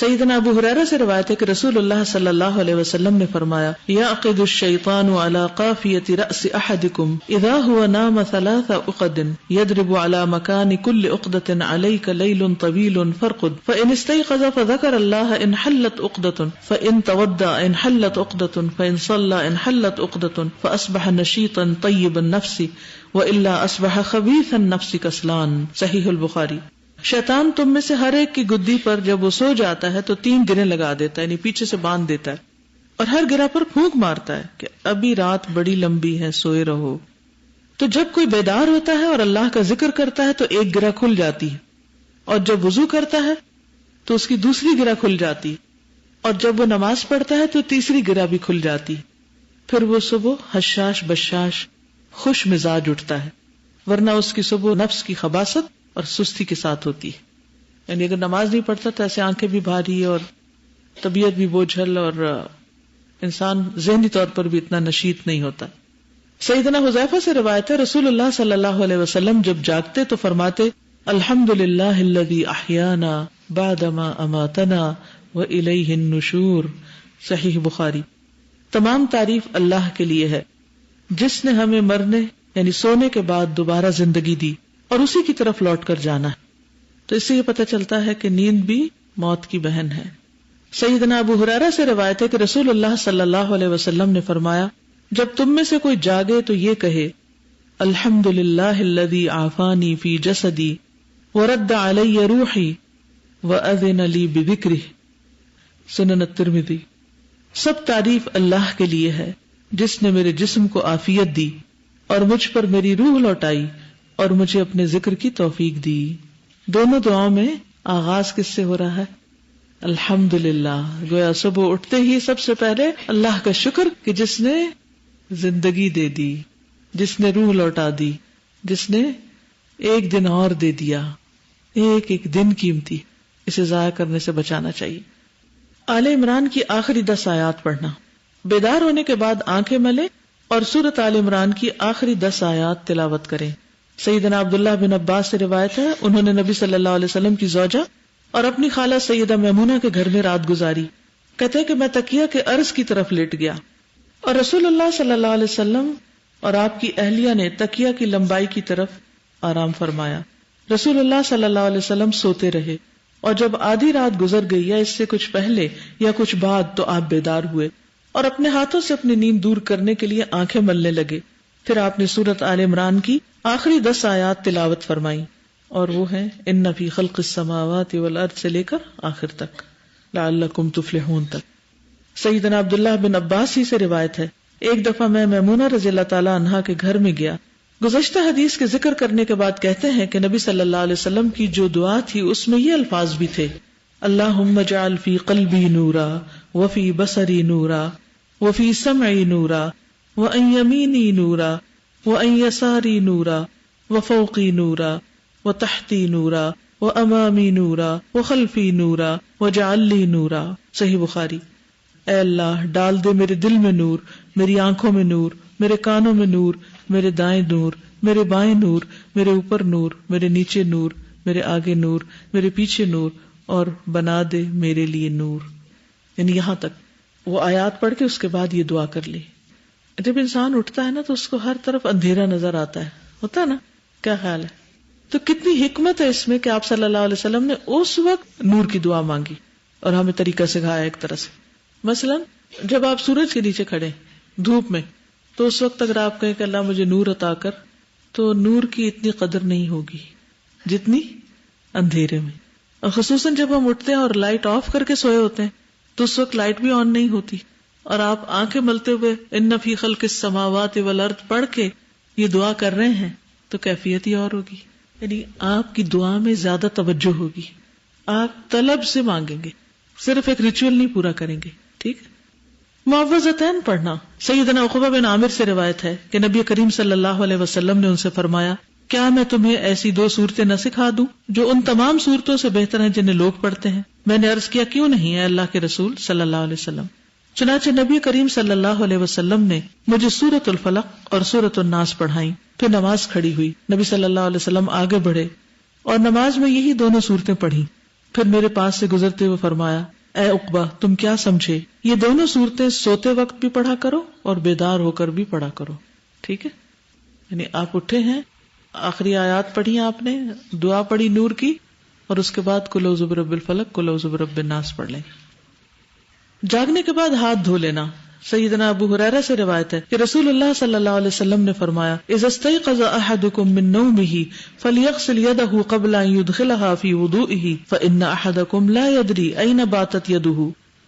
سیدنا ابو ہریرہ سے روایت ہے کہ رسول اللہ صلی اللہ علیہ وسلم نے فرمایا یعقد الشیطان علی قافیۃ رأس احدکم اذا هو نام 3 عقد یضرب علی مکان کل عقدۃ علیک لیل طویل فارقد فإن استيقظ فذكر الله انحلت عقدۃ فإن تودع انحلت عقدۃ فإن صلى انحلت عقدۃ فأصبح نشيطا طيب النفس وإلا أصبح خبيث النفس كسلان. صحیح البخاری. شیطان تم میں سے ہر ایک کی گدی پر جب وہ سو جاتا ہے تو 3 گریں لگا دیتا ہے، یعنی پیچھے سے باندھ دیتا ہے، اور ہر گرہ پر پھونک مارتا ہے کہ ابھی رات بڑی لمبی ہے، سوئے رہو. تو جب کوئی بیدار ہوتا ہے اور اللہ کا ذکر کرتا ہے تو ایک گرہ کھل جاتی ہے، اور جب وضو کرتا ہے تو اس کی دوسری گرہ کھل جاتی، اور جب وہ نماز پڑھتا ہے تو تیسری گرہ بھی کھل جاتی. پھر وہ صبح حشاش بشاش خوش مزاج اٹھتا ہے، ورنہ اس کی صبح نفس کی خباثت اور سستی کے ساتھ ہوتی ہے. یعنی اگر نماز نہیں پڑھتا تو ایسے آنکھیں بھی بھاری اور طبیعت بھی بوجھل، اور انسان ذہنی طور پر بھی اتنا نشیط نہیں ہوتا. سیدنا حذیفہ سے روایت ہے رسول اللہ صلی اللہ علیہ وسلم جب جاگتے تو فرماتے الحمدللہ الذی احیانا بعدما اماتنا والیہ النشور. صحیح بخاری. تمام تعریف اللہ کے لیے ہے جس نے ہمیں مرنے یعنی سونے کے بعد دوبارہ زندگی دی اور اسی کی طرف لوٹ کر جانا ہے. تو اس سے یہ پتہ چلتا ہے کہ نیند بھی موت کی بہن ہے. سیدنا ابو ہریرہ سے روایت ہے کہ رسول اللہ صلی اللہ علیہ وسلم نے فرمایا جب تم میں سے کوئی جاگے تو یہ کہے الحمدللہ الذی عافانی فی جسدی ورد علی روحی واذن لی بذکرہ. سنن الترمذی. سب تعریف اللہ کے لیے ہے جس نے میرے جسم کو عافیت دی اور مجھ پر میری روح لوٹائی اور مجھے اپنے ذکر کی توفیق دی. دونوں دعاؤں میں آغاز کس سے ہو رہا ہے؟ الحمدللہ. گویا صبح اٹھتے ہی سب سے پہلے اللہ کا شکر کہ جس نے زندگی دے دی، جس نے روح لوٹا دی، جس نے ایک دن اور دے دیا. ایک ایک دن قیمتی، اسے ضائع کرنے سے بچانا چاہیے. آل عمران کی آخری 10 آیات پڑھنا. بیدار ہونے کے بعد آنکھیں ملے اور سورۃ آل عمران کی آخری 10 آیات تلاوت کریں. سیدنا عبداللہ بن عباس سے روایت ہے انہوں نے نبی صلی اللہ علیہ وسلم کی زوجہ اور اپنی خالہ سیدہ میمونہ کے گھر میں رات گزاری. کہتے ہیں کہ میں تکیہ کے عرض کی طرف لیٹ گیا اور رسول اللہ صلی اللہ علیہ وسلم اور آپ کی اہلیہ نے تکیہ کی لمبائی کی طرف آرام فرمایا. رسول اللہ صلی اللہ علیہ وسلم سوتے رہے اور جب آدھی رات گزر گئی یا اس سے کچھ پہلے یا کچھ بعد تو آپ بیدار ہوئے اور اپنے ہاتھوں سے اپنی نیند دور کرنے کے لیے آنکھیں ملنے لگے. پھر آپ نے سورۃ آل عمران کی آخری 10 آیات تلاوت فرمائی اور وہ ہیں ان فی خلق السماوات والارض سے لے کر آخر تک لعلکم تفلحون تک. سیدنا عبداللہ بن عباس ہی سے روایت ہے ایک دفعہ میں میمونہ رضی اللہ تعالی عنہا کے گھر میں گیا. گزشتہ حدیث کے ذکر کرنے کے بعد کہتے ہیں کہ نبی صلی اللہ علیہ وسلم کی جو دعا تھی اس میں یہ الفاظ بھی تھے اللہم اجعل فی قلبی نورا وفی بصری نورا وفی سمعی نورا وعن یمینی نورا وعن یساری نورا وفوقی نورا وتحتی نورا وامامی نورا وخلفی نورا وجعل لی نورا. صحیح بخاری. اے اللہ ڈال دے میرے دل میں نور، میری آنکھوں میں نور، میرے کانوں میں نور، میرے دائیں نور، میرے بائیں نور، میرے اوپر نور، میرے نیچے نور، میرے آگے نور، میرے پیچھے نور، اور بنا دے میرے لیے نور. یعنی یہاں تک وہ آیات پڑھ کے اس کے بعد یہ دعا کر لی. جب انسان اٹھتا ہے نا تو اس کو ہر طرف اندھیرا نظر آتا ہے، ہوتا ہے نا؟ کیا خیال ہے؟ تو کتنی حکمت ہے اس میں کہ آپ صلی اللہ علیہ وسلم نے اس وقت نور کی دعا مانگی اور ہمیں طریقہ سکھایا ایک طرح سے. مثلا جب آپ سورج کے نیچے کھڑے دھوپ میں تو اس وقت اگر آپ کہیں کہ اللہ مجھے نور عطا کر، تو نور کی اتنی قدر نہیں ہوگی جتنی اندھیرے میں. اور خصوصاً جب ہم اٹھتے ہیں اور لائٹ آف کر کے سوئے ہوتے ہیں تو اس وقت لائٹ بھی آن نہیں ہوتی اور آپ آنکھیں ملتے ہوئے ان فی خلق السماوات والارض پڑھ کے یہ دعا کر رہے ہیں تو کیفیت ہی اور ہوگی. یعنی آپ کی دعا میں زیادہ توجہ ہوگی، آپ طلب سے مانگیں گے، صرف ایک ریچول نہیں پورا کریں گے. ٹھیک. معوذتین پڑھنا. سیدنا عقبہ بن عامر سے روایت ہے کہ نبی کریم صلی اللہ علیہ وسلم نے ان سے فرمایا کیا میں تمہیں ایسی 2 صورتیں نہ سکھا دوں جو ان تمام صورتوں سے بہتر ہیں جنہیں لوگ پڑھتے ہیں؟ میں نے عرض کیا کیوں نہیں ہے اللہ کے رسول صلی اللہ علیہ وسلم. چنانچہ نبی کریم صلی اللہ علیہ وسلم نے مجھے سورۃ الفلق اور سورۃ الناس پڑھائیں. پھر نماز کھڑی ہوئی، نبی صلی اللہ علیہ وسلم آگے بڑھے اور نماز میں یہی دونوں صورتیں پڑھی. پھر میرے پاس سے گزرتے ہوئے فرمایا اے عقبہ تم کیا سمجھے، یہ دونوں صورتیں سوتے وقت بھی پڑھا کرو اور بیدار ہو کر بھی پڑھا کرو. ٹھیک ہے، یعنی آپ اٹھے ہیں، آخری آیات پڑھی آپ نے، دعا پڑھی نور کی، اور اس کے بعد قل اعوذ برب الفلق قل اعوذ برب الناس پڑھ لیں. جاگنے کے بعد ہاتھ دھو لینا. سیدنا ابو ہریرہ سے روایت ہے کہ رسول اللہ صلی اللہ علیہ وسلم نے فرمایا اذا استيقظ احدكم من نومه فليغسل يده قبل ان يدخلها في وضوئه فان احدكم لا يدري اين باتت يده.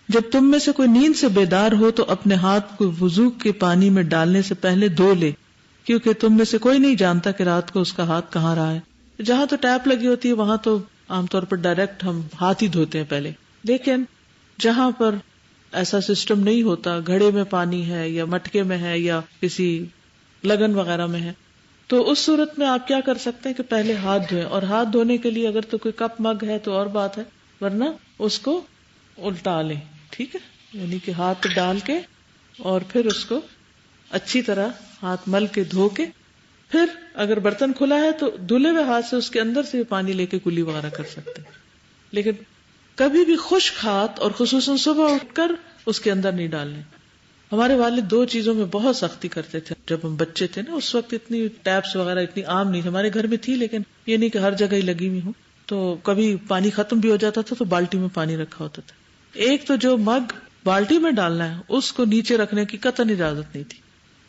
جب تم میں سے کوئی نیند سے بیدار ہو تو اپنے ہاتھ کو وضو کے پانی میں ڈالنے سے پہلے دھو لے، کیونکہ تم میں سے کوئی نہیں جانتا کہ رات کو اس کا ہاتھ کہاں رہا ہے. جہاں تو ٹیپ لگی ہوتی ہے وہاں تو عام طور پر ڈائریکٹ ہم ہاتھ ہی دھوتے ہیں پہلے، لیکن جہاں پر ایسا سسٹم نہیں ہوتا، گھڑے میں پانی ہے یا مٹکے میں ہے یا کسی لگن وغیرہ میں ہے، تو اس صورت میں آپ کیا کر سکتے ہیں کہ پہلے ہاتھ دھوئیں. اور ہاتھ دھونے کے لیے اگر تو کوئی کپ مگ ہے تو اور بات ہے، ورنہ اس کو الٹا لیں. ٹھیک ہے، یعنی کہ ہاتھ ڈال کے اور پھر اس کو اچھی طرح ہاتھ مل کے دھو کے، پھر اگر برتن کھلا ہے تو دھلے ہوئے ہاتھ سے اس کے اندر سے پانی لے کے کلی وغیرہ کر سکتے ہیں. لیکن کبھی بھی خشک ہاتھ اور خصوصاً صبح اٹھ کر اس کے اندر نہیں ڈالنے. ہمارے والد دو چیزوں میں بہت سختی کرتے تھے جب ہم بچے تھے نا. اس وقت اتنی ٹیپس وغیرہ اتنی عام نہیں، ہمارے گھر میں تھی لیکن یہ نہیں کہ ہر جگہ ہی لگی ہوئی ہوں. تو کبھی پانی ختم بھی ہو جاتا تھا تو بالٹی میں پانی رکھا ہوتا تھا. ایک تو جو مگ بالٹی میں ڈالنا ہے اس کو نیچے رکھنے کی قطعاً اجازت نہیں تھی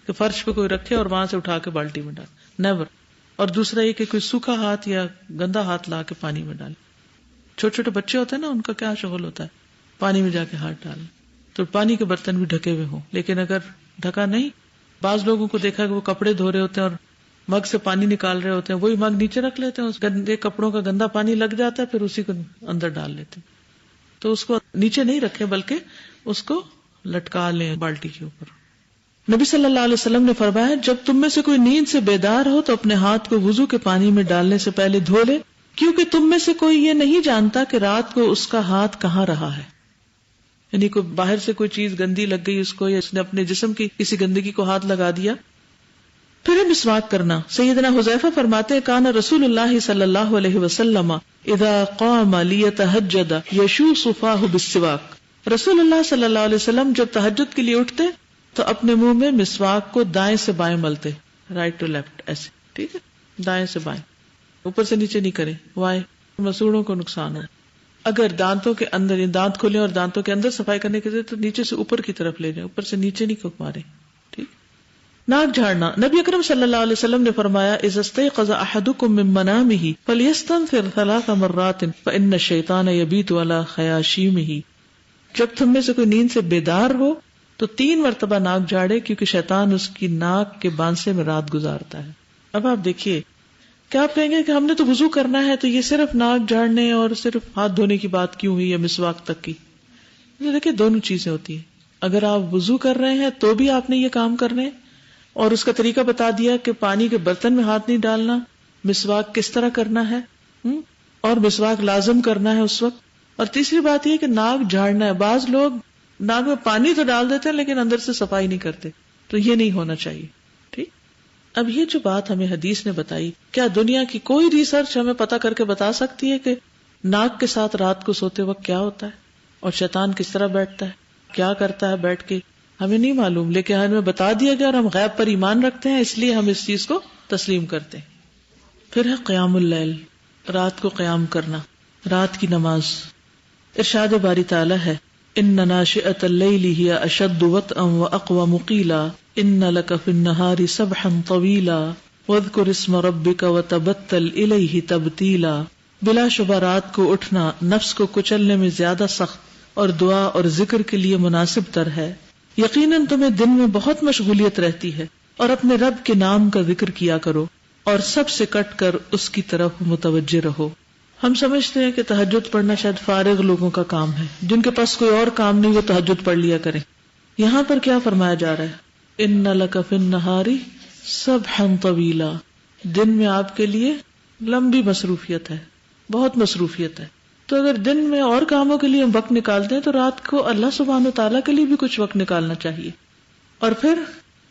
کہ فرش پہ کوئی رکھے اور وہاں سے اٹھا کے بالٹی میں ڈال، نیور. اور دوسرا یہ کہ کوئی سوکھا ہاتھ یا گندا ہاتھ لا کے پانی میں ڈالے. چھوٹے چھوٹے بچے ہوتے ہیں نا، ان کا کیا شغل ہوتا ہے پانی میں جا کے ہاتھ ڈالنا. تو پانی کے برتن بھی ڈھکے ہوئے ہوں، لیکن اگر ڈھکا نہیں، بعض لوگوں کو دیکھا کہ وہ کپڑے دھو رہے ہوتے ہیں اور مگ سے پانی نکال رہے ہوتے ہیں، وہی مگ نیچے رکھ لیتے ہیں، اس گندے کپڑوں کا گندا پانی لگ جاتا ہے، پھر اسی کو اندر ڈال لیتے ہیں. تو اس کو نیچے نہیں رکھیں بلکہ اس کو لٹکا لیں بالٹی کے اوپر. نبی صلی اللہ علیہ وسلم نے فرمایا جب تم میں سے کوئی نیند سے بیدار ہو تو اپنے ہاتھ کو وضو کے پانی میں ڈالنے سے پہلے دھو لے، کیونکہ تم میں سے کوئی یہ نہیں جانتا کہ رات کو اس کا ہاتھ کہاں رہا ہے. یعنی کوئی باہر سے کوئی چیز گندی لگ گئی اس کو، یا اس نے اپنے جسم کی کسی گندگی کو ہاتھ لگا دیا. پھر ہے مسواک کرنا. سیدنا حذیفہ فرماتے ہیں کان رسول اللہ صلی اللہ علیہ وسلم اذا قام لیتہجد یشوص فاہ بالسواک. رسول اللہ صلی اللہ علیہ وسلم جب تہجد کے لیے اٹھتے تو اپنے منہ میں مسواک کو دائیں سے بائیں ملتے، رائٹ ٹو لیفٹ ایسے. ٹھیک ہے، دائیں سے بائیں، اوپر سے نیچے نہیں کریں، وائے مسوڑوں کو نقصان ہو. اگر دانتوں کے اندر دانت کھولیں اور دانتوں کے اندر صفائی کرنے کے لیے تو نیچے سے اوپر کی طرف لے جائیں، اوپر سے نیچے نہیں مارے. ٹھیک. ناک جھاڑنا. نبی اکرم صلی اللہ علیہ وسلم نے فرمایا اذا استيقظ احدكم من منامه فليستنثر 3 مرات فان الشيطان يبيت على خياشيمه. جب تم میں سے کوئی نیند سے بیدار ہو تو 3 مرتبہ ناک جھاڑے، کیونکہ شیطان اس کی ناک کے بانسے میں رات گزارتا ہے. اب آپ دیکھیے، کیا آپ کہیں گے کہ ہم نے تو وضو کرنا ہے تو یہ صرف ناک جھاڑنے اور صرف ہاتھ دھونے کی بات کیوں ہوئی یا مسواک تک کی؟ دیکھیے دونوں چیزیں ہوتی ہیں. اگر آپ وضو کر رہے ہیں تو بھی آپ نے یہ کام کرنے ہیں، اور اس کا طریقہ بتا دیا کہ پانی کے برتن میں ہاتھ نہیں ڈالنا، مسواک کس طرح کرنا ہے، اور مسواک لازم کرنا ہے اس وقت. اور تیسری بات یہ کہ ناک جھاڑنا ہے. بعض لوگ ناک میں پانی تو ڈال دیتے ہیں لیکن اندر سے صفائی نہیں کرتے، تو یہ نہیں ہونا چاہیے. ٹھیک. اب یہ جو بات ہمیں حدیث نے بتائی، کیا دنیا کی کوئی ریسرچ ہمیں پتا کر کے بتا سکتی ہے کہ ناک کے ساتھ رات کو سوتے وقت کیا ہوتا ہے اور شیطان کس طرح بیٹھتا ہے، کیا کرتا ہے بیٹھ کے؟ ہمیں نہیں معلوم، لیکن ہمیں بتا دیا گیا اور ہم غیب پر ایمان رکھتے ہیں، اس لیے ہم اس چیز کو تسلیم کرتے ہیں. پھر ہے قیام اللیل، رات کو قیام کرنا، رات کی نماز. ارشاد باری تعالی ہے ان ناشئۃ اللیل ہی اشد وطئا واقوم قیلا ان لک فی النہار سبحا طویلا واذکر اسم ربک وتبتل الیہ تبتیلا. بلا شبہ رات کو اٹھنا نفس کو کچلنے میں زیادہ سخت اور دعا اور ذکر کے لیے مناسب تر ہے. یقیناً تمہیں دن میں بہت مشغولیت رہتی ہے، اور اپنے رب کے نام کا ذکر کیا کرو اور سب سے کٹ کر اس کی طرف متوجہ رہو. ہم سمجھتے ہیں کہ تہجد پڑھنا شاید فارغ لوگوں کا کام ہے، جن کے پاس کوئی اور کام نہیں وہ تہجد پڑھ لیا کریں. یہاں پر کیا فرمایا جا رہا ہے؟ ان لک فی النہار سبحا طویلا. دن میں آپ کے لیے لمبی مصروفیت ہے، بہت مصروفیت ہے. تو اگر دن میں اور کاموں کے لیے ہم وقت نکالتے ہیں تو رات کو اللہ سبحانہ وتعالیٰ کے لیے بھی کچھ وقت نکالنا چاہیے. اور پھر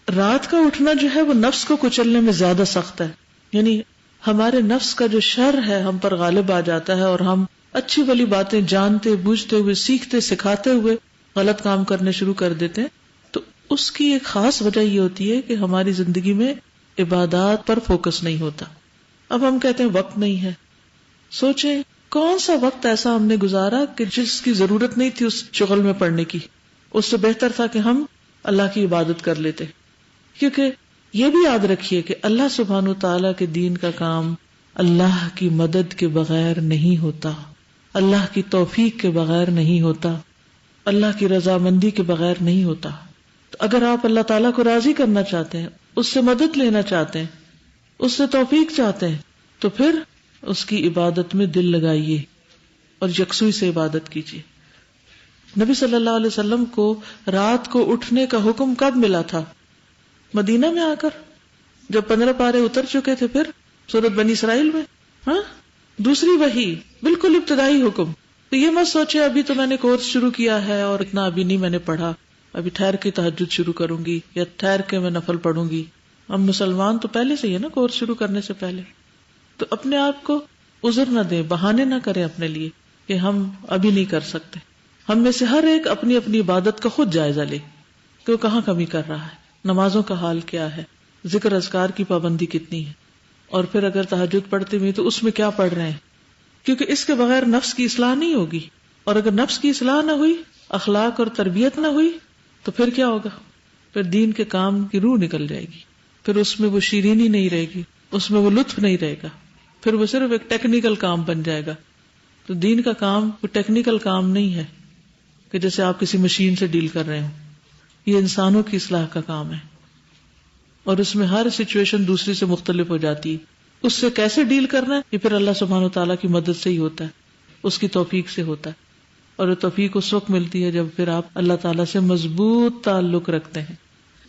رات کا اٹھنا جو ہے وہ نفس کو کچلنے میں زیادہ سخت ہے. یعنی ہمارے نفس کا جو شر ہے ہم پر غالب آ جاتا ہے اور ہم اچھی والی باتیں جانتے بوجھتے ہوئے سیکھتے سکھاتے ہوئے غلط کام کرنے شروع کر دیتے ہیں، تو اس کی ایک خاص وجہ یہ ہوتی ہے کہ ہماری زندگی میں عبادات پر فوکس نہیں ہوتا. اب ہم کہتے ہیں وقت نہیں ہے. سوچیں کون سا وقت ایسا ہم نے گزارا کہ جس کی ضرورت نہیں تھی اس شغل میں پڑنے کی، اس سے بہتر تھا کہ ہم اللہ کی عبادت کر لیتے. کیونکہ یہ بھی یاد رکھیے کہ اللہ سبحانہ وتعالی کے دین کا کام اللہ کی مدد کے بغیر نہیں ہوتا، اللہ کی توفیق کے بغیر نہیں ہوتا، اللہ کی رضامندی کے بغیر نہیں ہوتا. تو اگر آپ اللہ تعالیٰ کو راضی کرنا چاہتے ہیں، اس سے مدد لینا چاہتے ہیں، اس سے توفیق چاہتے ہیں، تو پھر اس کی عبادت میں دل لگائیے اور یکسوئی سے عبادت کیجیے. نبی صلی اللہ علیہ وسلم کو رات کو اٹھنے کا حکم کب ملا تھا؟ مدینہ میں آ کر، جب 15 پارے اتر چکے تھے، پھر سورۃ بنی اسرائیل میں. ہاں، دوسری وحی، بالکل ابتدائی حکم. تو یہ مت سوچے ابھی تو میں نے کورس شروع کیا ہے اور اتنا ابھی نہیں میں نے پڑھا، ابھی ٹھہر کے تہجد شروع کروں گی یا ٹھہر کے میں نفل پڑھوں گی. ہم مسلمان تو پہلے سے ہی ہے نا، کورس شروع کرنے سے پہلے. تو اپنے آپ کو عذر نہ دیں، بہانے نہ کریں اپنے لیے کہ ہم ابھی نہیں کر سکتے. ہم میں سے ہر ایک اپنی اپنی عبادت کا خود جائزہ لے کہ وہ کہاں کمی کر رہا ہے، نمازوں کا حال کیا ہے، ذکر اذکار کی پابندی کتنی ہے، اور پھر اگر تہجد پڑھتے ہوئے تو اس میں کیا پڑھ رہے ہیں. کیونکہ اس کے بغیر نفس کی اصلاح نہیں ہوگی، اور اگر نفس کی اصلاح نہ ہوئی، اخلاق اور تربیت نہ ہوئی، تو پھر کیا ہوگا؟ پھر دین کے کام کی روح نکل جائے گی، پھر اس میں وہ شیرینی نہیں رہے گی، اس میں وہ لطف نہیں رہے گا، پھر وہ صرف ایک ٹیکنیکل کام بن جائے گا. تو دین کا کام کوئی ٹیکنیکل کام نہیں ہے کہ جیسے آپ کسی مشین سے ڈیل کر رہے ہوں. یہ انسانوں کی اصلاح کا کام ہے، اور اس میں ہر سچویشن دوسری سے مختلف ہو جاتی ہے. اس سے کیسے ڈیل کرنا ہے یہ پھر اللہ سبحانہ وتعالیٰ کی مدد سے ہی ہوتا ہے، اس کی توفیق سے ہوتا ہے. اور وہ توفیق اس وقت ملتی ہے جب پھر آپ اللہ تعالیٰ سے مضبوط تعلق رکھتے ہیں.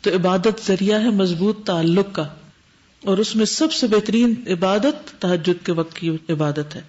تو عبادت ذریعہ ہے مضبوط تعلق کا، اور اس میں سب سے بہترین عبادت تہجد کے وقت کی عبادت ہے.